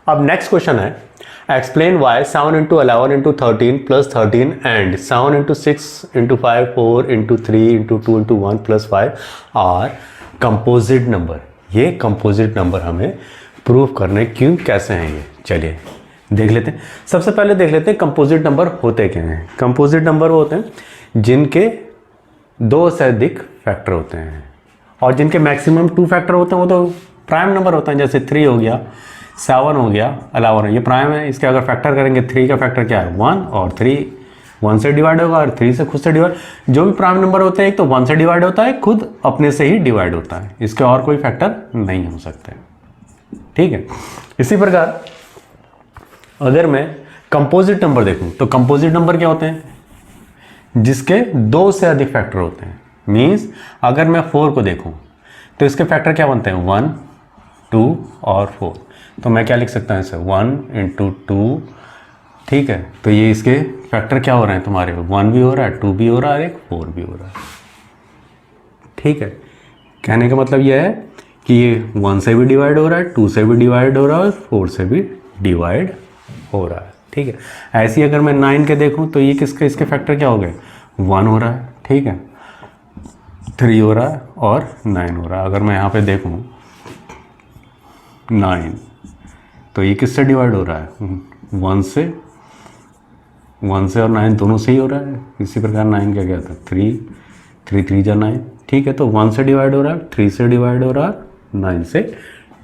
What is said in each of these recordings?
अब next question है, explain why 7 into 11 into 13 plus 13 and 7 into 6 into 5 4 into 3 into 2 into 1 plus 5 are composite number. ये composite number हमें prove करने क्यों, कैसे हैं ये, चलिए देख लेते हैं। सबसे पहले देख लेते हैं कंपोजिट नंबर होते क्या हैं। कंपोजिट नंबर वो होते हैं जिनके 2 से अधिक फैक्टर होते हैं और जिनके मैक्सिमम 2 फैक्टर होते हैं वो तो प्राइम नंबर होता है। जैसे 3 हो गया, 7 हो गया, 11 है, ये प्राइम है। इसके अगर फैक्टर करेंगे 3 का फैक्टर क्या है 1 और 3 1 से डिवाइड होगा और 3 से खुद से डिवाइड। जो भी प्राइम नंबर होते हैं एक तो 1 से डिवाइड होता है, खुद अपने से ही डिवाइड होता है, इसके और कोई फैक्टर नहीं हो सकते। ठीक है, इसी प्रकार अगर मैं कंपोजिट नंबर देखूं तो कंपोजिट नंबर क्या होते हैं जिसके 2 से अधिक फैक्टर होते हैं। मीन्स अगर मैं 4 को देखूं तो इसके फैक्टर क्या बनते हैं 1 2 और 4। तो मैं क्या लिख सकता हूं इसे 1 इंटू 2। ठीक है, तो ये इसके फैक्टर क्या हो रहे हैं तुम्हारे, 1 भी हो रहा है, 2 भी हो रहा है, एक 4 भी हो रहा है। ठीक है, कहने का मतलब यह है कि ये 1 से भी डिवाइड हो रहा है, 2 से भी डिवाइड हो रहा है और 4 से भी डिवाइड हो रहा है। ठीक है, ऐसे ही अगर मैं 9 के देखूं तो ये किसके, इसके फैक्टर क्या हो गए 1 हो रहा है, ठीक है, 3 हो रहा है और 9 हो रहा है। अगर मैं यहाँ पे देखूं 9 तो ये किससे डिवाइड हो रहा है 1 से और 9 दोनों से ही हो रहा है। इसी प्रकार 9 क्या था 3 3 जा 9। ठीक है, तो 1 से डिवाइड हो रहा है, 3 से डिवाइड हो रहा है, 9 से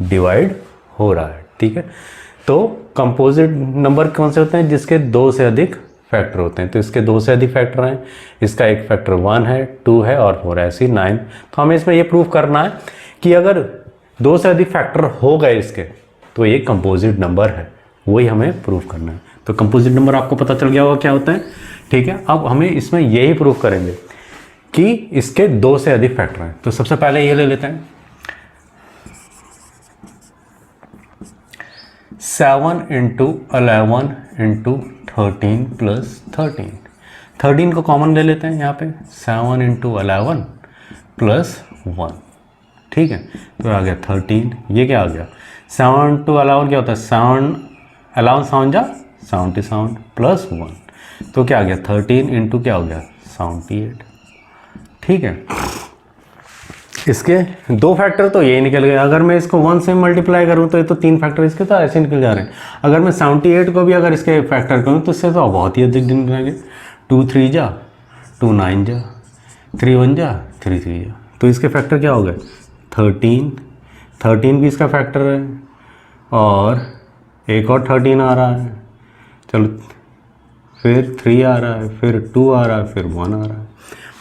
डिवाइड हो रहा है। ठीक है, तो कंपोजिट नंबर कौन से होते हैं जिसके 2 से अधिक फैक्टर होते हैं। तो इसके 2 से अधिक फैक्टर हैं, इसका एक फैक्टर 1 है, 2 है और 4 है, ऐसी 9। तो हमें इसमें ये प्रूव करना है कि अगर 2 से अधिक फैक्टर हो गए इसके तो ये कंपोजिट नंबर है, वही हमें प्रूव करना है। तो कंपोजिट नंबर आपको पता चल गया होगा क्या होता है। ठीक है, अब हमें इसमें यही प्रूव करेंगे कि इसके 2 से अधिक फैक्टर हैं। तो सबसे पहले ये ले लेते हैं 7 इंटू 11 इंटू 13 प्लस 13। 13 को कॉमन ले लेते हैं यहाँ पे, 7 इंटू 11 प्लस 1। ठीक है, तो आ गया 13। ये क्या आ गया 7 इंटू 11 क्या होता है 7 11 7 जा 77 प्लस 1। तो क्या आ गया 13 इंटू क्या हो गया 78। ठीक है, इसके 2 फैक्टर तो यही निकल गए। अगर मैं इसको 1 से मल्टीप्लाई करूं तो ये तो 3 फैक्टर इसके तो ऐसे निकल जा रहे हैं। अगर मैं 78 को भी अगर इसके फैक्टर करूं तो इससे तो बहुत ही अधिक दिन निकलेंगे। 2 3 जा 2 9 जा 3 1 जा 3 3 जा। तो इसके फैक्टर क्या हो गए 13 13 भी इसका फैक्टर है और एक और 13 आ रहा है। चलो, फिर 3 आ रहा है, फिर 2 आ रहा है, फिर 1 आ रहा है।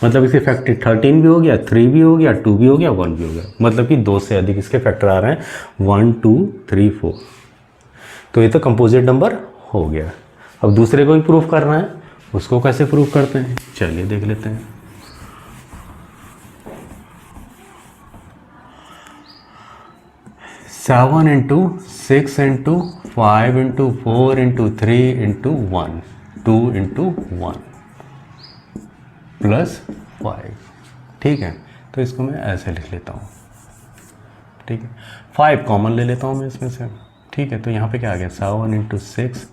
मतलब इसके फैक्टर 13 भी हो गया, 3 भी हो गया, 2 भी हो गया, 1 भी हो गया। मतलब कि 2 से अधिक इसके फैक्टर आ रहे हैं 1 2 3 4। तो ये तो कंपोजिट नंबर हो गया। अब दूसरे को भी प्रूफ करना है, उसको कैसे प्रूफ करते हैं चलिए देख लेते हैं। Seven into 6 into 5 into 4 into 3 into 1 2 into 1 plus 5। ठीक है, तो इसको मैं ऐसे लिख लेता हूँ। ठीक है, 5 कॉमन ले लेता हूँ मैं इसमें से। ठीक है, तो यहाँ पे क्या आ गया 7 into 6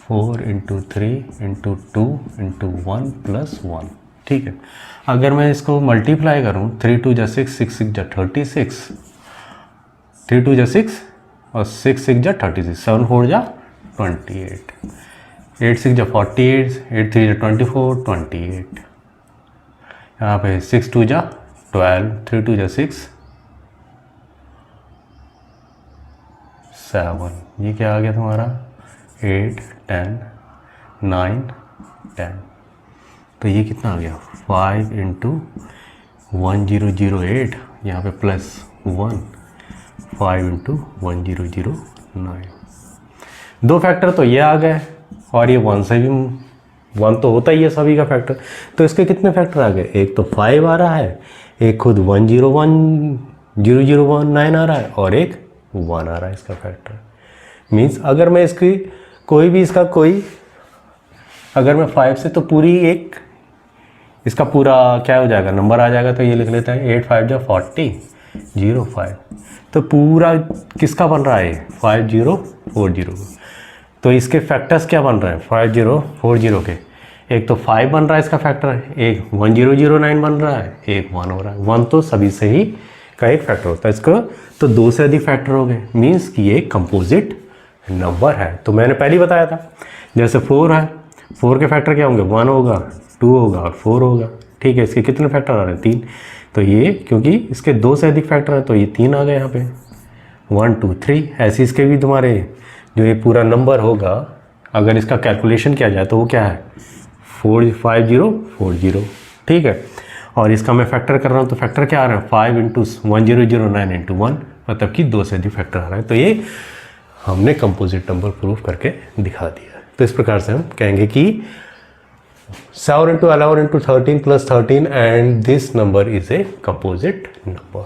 4 into 3 into 2 into 1 plus 1। ठीक है, अगर मैं इसको मल्टीप्लाई करूँ 3 2 जा 6 6 6 जा 36 3 2 जा 6 और 6 6 जा 36 7 4 जा 28 8 6 जा 48 8 3 जा 24 28। यहाँ पे 6 2 जा 12 3 2 जा 6 7। ये क्या आ गया तुम्हारा 8 10 9 10। तो ये कितना आ गया 5 इंटू 1008 यहाँ पे प्लस 1 5 इंटू 1009। 2 फैक्टर तो ये आ गए और ये 1 से भी 1 तो होता ही है सभी का फैक्टर। तो इसके कितने फैक्टर आ गए, एक तो 5 आ रहा है, एक खुद 101009 आ रहा है और एक 1 आ रहा है इसका फैक्टर। मीन्स अगर मैं इसकी कोई भी इसका कोई अगर मैं 5 से तो पूरी एक इसका पूरा क्या हो जाएगा नंबर आ जाएगा। तो ये लिख लेते हैं 8 5 जा 40 5005। तो पूरा किसका बन रहा है 5040। तो इसके फैक्टर्स क्या बन रहे हैं 5040 के, एक तो 5 बन रहा है इसका फैक्टर, एक 1009 बन रहा है, एक 1 हो रहा है। 1 तो सभी से ही का एक फैक्टर होता है, इसको तो 2 से अधिक फैक्टर हो गए, मीन्स कि ये कंपोजिट नंबर है। तो मैंने पहले ही बताया था, जैसे 4 है, 4 के फैक्टर क्या होंगे 1 होगा, 2 होगा और 4 होगा। ठीक है, इसके कितने फैक्टर आ रहे हैं 3। तो ये क्योंकि इसके 2 से अधिक फैक्टर है तो ये 3 आ गए यहाँ पे, 1 2 3। ऐसे इसके भी तुम्हारे जो ये पूरा नंबर होगा अगर इसका कैलकुलेशन किया जाए तो वो क्या है 5040। ठीक है, और इसका मैं फैक्टर कर रहा हूँ तो फैक्टर क्या आ रहा है 5 × 1009 × 1, मतलब कि 2 से अधिक फैक्टर आ रहा है। तो ये हमने कंपोजिट नंबर प्रूफ करके दिखा दिया। तो इस प्रकार से हम कहेंगे कि 7 × 11 × 13 + 13 and this number is a composite number।